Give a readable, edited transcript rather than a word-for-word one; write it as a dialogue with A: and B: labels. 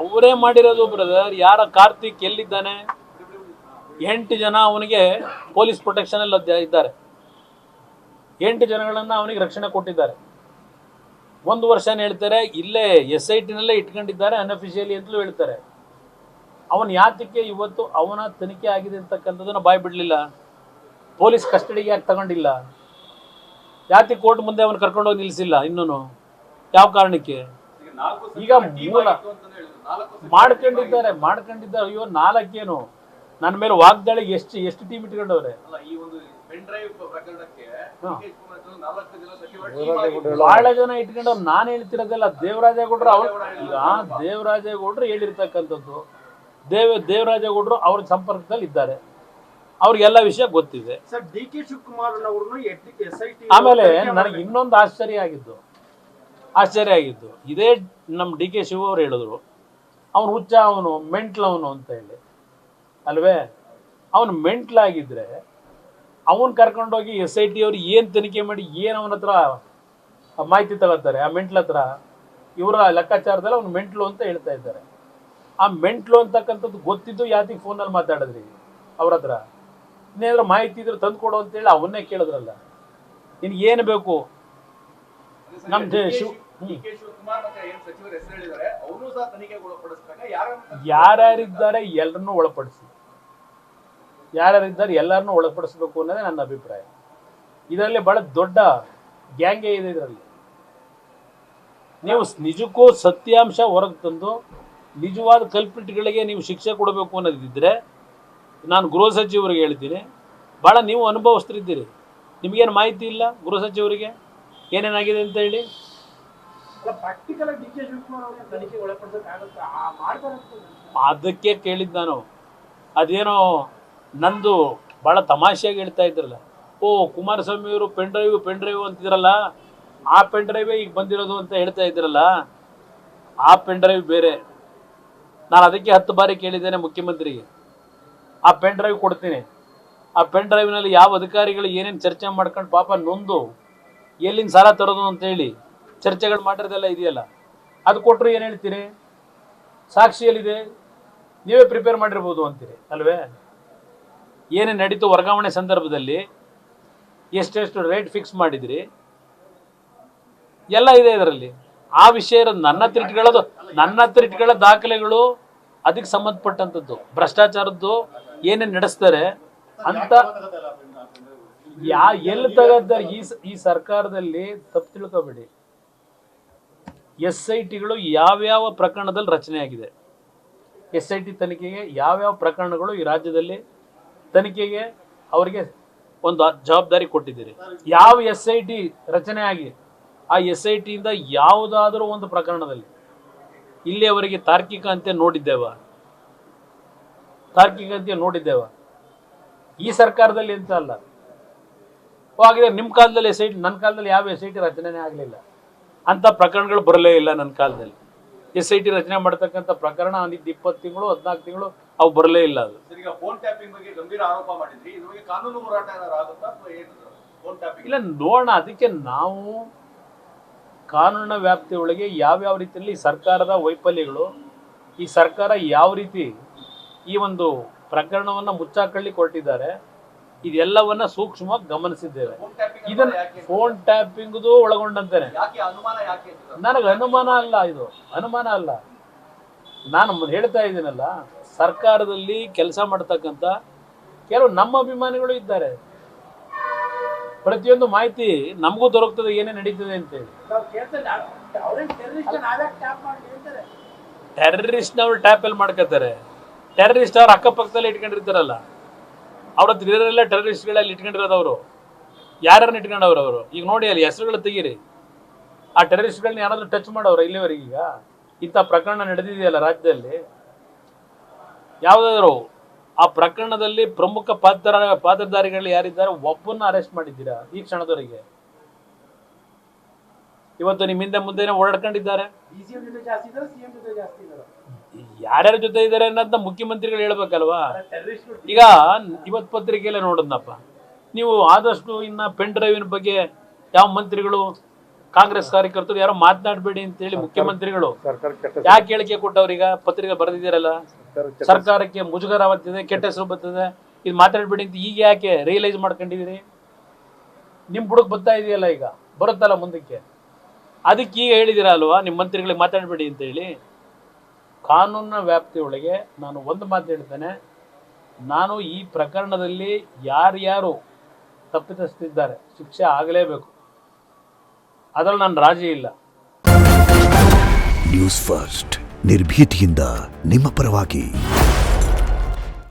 A: ಅವರೇ ಮಾಡಿರೋದು ಬ್ರದರ್. ಯಾರ ಕಾರ್ತಿಕ್ ಎಲ್ಲಿದ್ದಾನೆ? 8 ಜನ ಅವನಿಗೆ ಪೊಲೀಸ್ ಪ್ರೊಟೆಕ್ಷನ್ ಅಲ್ಲಿ ಇದ್ದಾರೆ. 8 ಜನಗಳನ್ನ ಅವನಿಗೆ ರಕ್ಷಣೆ ಕೊಟ್ಟಿದ್ದಾರೆ. 1 ವರ್ಷ ಹೇಳ್ತಾರೆ, ಇಲ್ಲೇ SIT ನಲ್ಲೇ ಇಟ್ಕೊಂಡಿದ್ದಾರೆ ಅನ್ಅಫಿಷಿಯಲಿ ಅಂತಲೂ ಹೇಳ್ತಾರೆ. ಅವನ ಯಾತಕ್ಕೆ ಇವತ್ತು ಅವನ ತನಿಖೆ ಆಗಿದೆ ಅಂತಕ್ಕಂಥದ್ದನ್ನ ಬಾಯ್ ಬಿಡಲಿಲ್ಲ? ಪೊಲೀಸ್ ಕಸ್ಟಡಿಗೆ ಯಾಕೆ ತಗೊಂಡಿಲ್ಲ? ಯಾಕೆ ಕೋರ್ಟ್ ಮುಂದೆ ಅವನು ಕರ್ಕೊಂಡೋಗಿ ನಿಲ್ಲಿಸಿಲ್ಲ? ಇನ್ನೂ ಯಾವ ಕಾರಣಕ್ಕೆ? ಈಗ ಮೂಲ ಮಾಡ್ಕೊಂಡಿದ್ದಾರೆ. ಅಯ್ಯೋ 4 ನನ್ನ ಮೇಲೆ ವಾಗ್ದಾಳಿಗೆ ಎಷ್ಟು ಟೀಮ್ ಇಟ್ಕೊಂಡವ್ರೆ. ಬಹಳ ಜನ ಇಟ್ಕೊಂಡವ್ರು. ನಾನು ಹೇಳ್ತಿರೋದಲ್ಲ, ದೇವರಾಜೇಗೌಡರು ಅವ್ರು. ಈಗ ದೇವರಾಜೇಗೌಡರು ಹೇಳಿರ್ತಕ್ಕಂಥದ್ದು, ದೇವರಾಜೇಗೌಡರು ಅವ್ರ ಸಂಪರ್ಕದಲ್ಲಿ ಇದ್ದಾರೆ, ಅವ್ರಿಗೆಲ್ಲ ವಿಷಯ ಗೊತ್ತಿದೆ. ಆಮೇಲೆ ನನಗೆ ಇನ್ನೊಂದು ಆಶ್ಚರ್ಯ ಆಗಿದ್ದು ಇದೇ ನಮ್ಮ DK ಶಿವ ಅವ್ರು ಹೇಳಿದ್ರು, ಅವನು ಹುಚ್ಚ, ಅವನು ಮೆಂಟ್ಲವನು ಅಂತ ಹೇಳಿ ಅಲ್ವೇ? ಅವನು ಮೆಂಟ್ಲಾಗಿದ್ರೆ ಅವನು ಕರ್ಕೊಂಡೋಗಿ SIT ಅವ್ರು ಏನು ತನಿಖೆ ಮಾಡಿ ಏನು ಅವನ ಹತ್ರ ಮಾಹಿತಿ ತಗೋತಾರೆ? ಆ ಮೆಂಟ್ಲ ಹತ್ರ ಇವರ ಲೆಕ್ಕಾಚಾರದಲ್ಲಿ ಅವ್ನು ಮೆಂಟ್ಲು ಅಂತ ಹೇಳ್ತಾ ಇದ್ದಾರೆ. ಆ ಮೆಂಟ್ಲು ಅಂತಕ್ಕಂಥದ್ದು ಗೊತ್ತಿದ್ದು ಯಾತಿಗೆ ಫೋನಲ್ಲಿ ಮಾತಾಡಿದ್ರಿ ಅವ್ರ ಹತ್ರ? ಇನ್ನೇನಾದ್ರೂ ಮಾಹಿತಿ ಇದ್ರೆ ತಂದು ಕೊಡು ಅಂತೇಳಿ ಅವನ್ನೇ ಕೇಳಿದ್ರಲ್ಲ. ನಿನ್ಗೆ ಏನು ಬೇಕು? ನಮ್ಮ ಯಾರ್ಯಾರಿದ್ದಾರೆ ಎಲ್ಲರನ್ನೂ ಒಳಪಡಿಸಿ, ಎಲ್ಲರನ್ನೂ ಒಳಪಡಿಸ್ಬೇಕು ಅನ್ನೋದೇ ನನ್ನ ಅಭಿಪ್ರಾಯ. ಇದರಲ್ಲಿ ಬಹಳ ದೊಡ್ಡ ಗ್ಯಾಂಗೇ ಇದೆ ಇದರಲ್ಲಿ. ನೀವು ನಿಜಕ್ಕೂ ಸತ್ಯಾಂಶ ಹೊರಗೆ ತಂದು ನಿಜವಾದ ಕಲ್ಪಿಟ್ಗಳಿಗೆ ನೀವು ಶಿಕ್ಷೆ ಕೊಡಬೇಕು ಅನ್ನೋದಿದ್ದರೆ, ನಾನು ಗೃಹ ಸಚಿವರಿಗೆ ಹೇಳ್ತೀನಿ, ಭಾಳ ನೀವು ಅನುಭವಿಸ್ತಿದ್ದೀರಿ, ನಿಮಗೇನು ಮಾಹಿತಿ ಇಲ್ಲ ಗೃಹ ಸಚಿವರಿಗೆ ಏನೇನಾಗಿದೆ ಅಂತ ಹೇಳಿ? ಅದಕ್ಕೆ ಕೇಳಿದ್ದು ನಾನು. ಅದೇನೋ ನಂದು ಭಾಳ ತಮಾಷೆಯಾಗಿ ಹೇಳ್ತಾ ಇದ್ರಲ್ಲ, ಓ ಕುಮಾರಸ್ವಾಮಿ ಅವರು ಪೆನ್ ಡ್ರೈವ್ ಅಂತಿದ್ರಲ್ಲ, ಆ ಪೆನ್ ಡ್ರೈವೇ ಈಗ ಬಂದಿರೋದು ಅಂತ ಹೇಳ್ತಾ ಇದ್ರಲ್ಲ, ಆ ಪೆನ್ ಡ್ರೈವ್ ಬೇರೆ. ನಾನು ಅದಕ್ಕೆ 10 ಬಾರಿ ಕೇಳಿದ್ದೇನೆ ಮುಖ್ಯಮಂತ್ರಿಗೆ, ಆ ಪೆನ್ ಡ್ರೈವ್ ಕೊಡ್ತೀನಿ. ಆ ಪೆನ್ ಡ್ರೈವ್ನಲ್ಲಿ ಯಾವ ಅಧಿಕಾರಿಗಳು ಏನೇನು ಚರ್ಚೆ ಮಾಡ್ಕೊಂಡು ಪಾಪ ನೊಂದು ಎಲ್ಲಿಂದ ಸಾಲ ತರೋದು ಅಂತೇಳಿ ಚರ್ಚೆಗಳು ಮಾಡಿರೋದೆಲ್ಲ ಇದೆಯಲ್ಲ, ಅದು ಕೊಟ್ಟರು ಏನು ಹೇಳ್ತೀರಿ? ಸಾಕ್ಷಿಯಲ್ಲಿದೆ, ನೀವೇ ಪ್ರಿಪೇರ್ ಮಾಡಿರ್ಬೋದು ಅಂತೀರಿ ಅಲ್ವೇ? ಏನೇನು ನಡೀತು ವರ್ಗಾವಣೆ ಸಂದರ್ಭದಲ್ಲಿ, ಎಷ್ಟೆಷ್ಟು ರೇಟ್ ಫಿಕ್ಸ್ ಮಾಡಿದ್ರಿ, ಎಲ್ಲ ಇದೆ ಇದರಲ್ಲಿ. ಆ ವಿಷಯ ಇರೋದು ನನ್ನ ಹತ್ರ ಇಟ್ಕೊಳ್ಳೋ ದಾಖಲೆಗಳು, ಅದಕ್ಕೆ ಸಂಬಂಧಪಟ್ಟಂಥದ್ದು, ಭ್ರಷ್ಟಾಚಾರದ್ದು ಏನೇನು ನಡೆಸ್ತಾರೆ ಅಂತ ಎಲ್ಲಿ ತಗೋತಾರೆ? ಈ ಸರ್ಕಾರದಲ್ಲಿ ತಪ್ಪು ತಿಳ್ಕೊಬೇಡಿ, SITಗಳು ಯಾವ್ಯಾವ ಪ್ರಕರಣದಲ್ಲಿ ರಚನೆ ಆಗಿದೆ, SIT ತನಿಖೆಗೆ ಯಾವ್ಯಾವ ಪ್ರಕರಣಗಳು ಈ ರಾಜ್ಯದಲ್ಲಿ ತನಿಖೆಗೆ ಅವರಿಗೆ ಒಂದು ಜವಾಬ್ದಾರಿ ಕೊಟ್ಟಿದ್ದೀರಿ. ಯಾವ SIT ರಚನೆ ಆಗಿ ಆ SITಯಿಂದ ಯಾವುದಾದ್ರೂ ಒಂದು ಪ್ರಕರಣದಲ್ಲಿ ಇಲ್ಲಿಯವರೆಗೆ ತಾರ್ಕಿಕ ಅಂತ್ಯ ನೋಡಿದ್ದೇವ? ಈ ಸರ್ಕಾರದಲ್ಲಿ ಅಂತ ಅಲ್ಲ. ಹಾಗೆ ನಿಮ್ಮ ಕಾಲದಲ್ಲಿ SIT, ನನ್ನ ಕಾಲದಲ್ಲಿ ಯಾವ SIT ರಚನೆ ಆಗಲಿಲ್ಲ, ಅಂಥ ಪ್ರಕರಣಗಳು ಬರಲೇ ಇಲ್ಲ ನನ್ನ ಕಾಲದಲ್ಲಿ. SIT ರಚನೆ ಮಾಡ್ತಕ್ಕಂಥ ಪ್ರಕರಣ 20 ತಿಂಗಳು 14 ತಿಂಗಳು ಅವು ಬರಲೇ ಇಲ್ಲ. ಅದು ಇಲ್ಲ, ನೋಡೋಣ. ಅದಕ್ಕೆ ನಾವು ಕಾನೂನಿನ ವ್ಯಾಪ್ತಿ ಒಳಗೆ ಯಾವ್ಯಾವ ರೀತಿಯಲ್ಲಿ ಸರ್ಕಾರದ ವೈಫಲ್ಯಗಳು, ಈ ಸರ್ಕಾರ ಯಾವ ರೀತಿ ಈ ಒಂದು ಪ್ರಕರಣವನ್ನ ಮುಚ್ಚಾಕೊಳ್ಳಿ ಕೊಟ್ಟಿದ್ದಾರೆ, ಇದೆಲ್ಲವನ್ನ ಸೂಕ್ಷ್ಮವಾಗಿ ಗಮನಿಸಿದ್ದೇವೆ. ಇದನ್ನ ಫೋನ್ ಟ್ಯಾಪಿಂಗ್ದು ಒಳಗೊಂಡಂತೇನೆ. ನನಗೆ ಅನುಮಾನ ಅಲ್ಲ. ನಾನು ಹೇಳ್ತಾ ಇದ್ದೀನಲ್ಲ, ಸರ್ಕಾರದಲ್ಲಿ ಕೆಲಸ ಮಾಡ್ತಕ್ಕಂಥ ಕೆಲವು ನಮ್ಮ ಅಭಿಮಾನಿಗಳು ಇದ್ದಾರೆ. ಪ್ರತಿಯೊಂದು ಮಾಹಿತಿ ನಮಗೂ ದೊರಕ್ತದೆ ಏನೇ ನಡೀತದೆ ಅಂತೇಳಿ. ಟೆರರಿಸ್ಟ್ನವ್ರು ಟ್ಯಾಪ್ ಎಲ್ಲಿ ಮಾಡ್ಕೋತಾರೆ? ಟೆರರಿಸ್ಟ್ ಅವ್ರು ಅಕ್ಕಪಕ್ಕದಲ್ಲಿ ಇಟ್ಕೊಂಡಿರ್ತಾರಲ್ಲ, ಅವ್ರ ಹತ್ರ ಇರೋರೆಲ್ಲ ಟೆರರಿಸ್ಟ್ಗಳಲ್ಲಿ ಇಟ್ಕೊಂಡಿರೋದು. ಅವರು ಯಾರನ್ನ ಇಟ್ಕೊಂಡವ್ರು ಅವರು? ಈಗ ನೋಡಿ, ಅಲ್ಲಿ ಹೆಸರುಗಳು ತೆಗೀರಿ. ಆ ಟೆರರಿಸ್ಟ್ಗಳನ್ನ ಯಾರಾದ್ರೂ ಟಚ್ ಮಾಡೋರು ಇಲ್ಲಿವರೆಗೆ? ಈಗ ಇಂಥ ಪ್ರಕರಣ ನಡೆದಿದೆಯಲ್ಲ ರಾಜ್ಯದಲ್ಲಿ, ಯಾವುದಾದ್ರು ಆ ಪ್ರಕರಣದಲ್ಲಿ ಪ್ರಮುಖ ಪಾತ್ರಧಾರಿಗಳು ಯಾರಿದ್ದಾರೆ ಒಬ್ಬನ್ನ ಅರೆಸ್ಟ್ ಮಾಡಿದ್ದೀರಾ ಈ ಕ್ಷಣದವರೆಗೆ? ಇವತ್ತು ನಿಮ್ಮ ಹಿಂದೆ ಮುಂದೆನೇ ಓಡಾಡ್ಕೊಂಡಿದ್ದಾರೆ. ಯಾರ್ಯಾರ ಜೊತೆ ಇದ್ದಾರೆ ಅನ್ನೋದನ್ನ ಮುಖ್ಯಮಂತ್ರಿಗಳು ಹೇಳ್ಬೇಕಲ್ವಾ? ಈಗ ಇವತ್ತು ಪತ್ರಿಕೆಯಲ್ಲೇ ನೋಡೋದಪ್ಪ, ನೀವು ಆದಷ್ಟು ಇನ್ನ ಪೆನ್ ಡ್ರೈವಿನ ಬಗ್ಗೆ ಯಾವ ಮಂತ್ರಿಗಳು ಕಾಂಗ್ರೆಸ್ ಕಾರ್ಯಕರ್ತರು ಯಾರೋ ಮಾತನಾಡಬೇಡಿ ಅಂತೇಳಿ ಮುಖ್ಯಮಂತ್ರಿಗಳು ಯಾಕೆ ಹೇಳಿಕೆ ಕೊಟ್ಟವ್ರೀಗ ಪತ್ರಿಕೆ ಬರೆದಿದ್ದೀರಲ್ಲ, ಸರ್ಕಾರಕ್ಕೆ ಮುಜುಗರ ಬರ್ತದೆ, ಕೆಟ್ಟ ಹೆಸರು ಬರ್ತದೆ, ಇದು ಮಾತಾಡಬೇಡಿ ಅಂತ ಈಗ ಯಾಕೆ ರಿಯಲೈಸ್ ಮಾಡ್ಕೊಂಡಿದ್ದೀರಿ? ನಿಮ್ಮ ಬುಡಕ್ ಬರ್ತಾ ಇದೆಯಲ್ಲ, ಈಗ ಬರುತ್ತಲ್ಲ ಮುಂದಕ್ಕೆ, ಅದಕ್ಕೆ ಈಗ ಹೇಳಿದಿರ ಅಲ್ವಾ ನಿಮ್ಮ ಮಂತ್ರಿಗಳಿಗೆ ಮಾತಾಡಬೇಡಿ ಅಂತ ಹೇಳಿ. ಕಾನೂನಿನ ವ್ಯಾಪ್ತಿಯೊಳಗೆ ನಾನು ಒಂದು ಮಾತು ಹೇಳ್ತೇನೆ, ನಾನು ಈ ಪ್ರಕರಣದಲ್ಲಿ ಯಾರ್ಯಾರು ತಪ್ಪಿತಸ್ಥಿದ್ದಾರೆ ಶಿಕ್ಷೆ ಆಗಲೇಬೇಕು, ಅದರಲ್ಲಿ ನಾನು ರಾಜಿ ಇಲ್ಲ.
B: ನ್ಯೂಸ್ ಫಸ್ಟ್ ನಿರ್ಭೀತಿಯಿಂದ ನಿಮ್ಮ ಪರವಾಗಿ.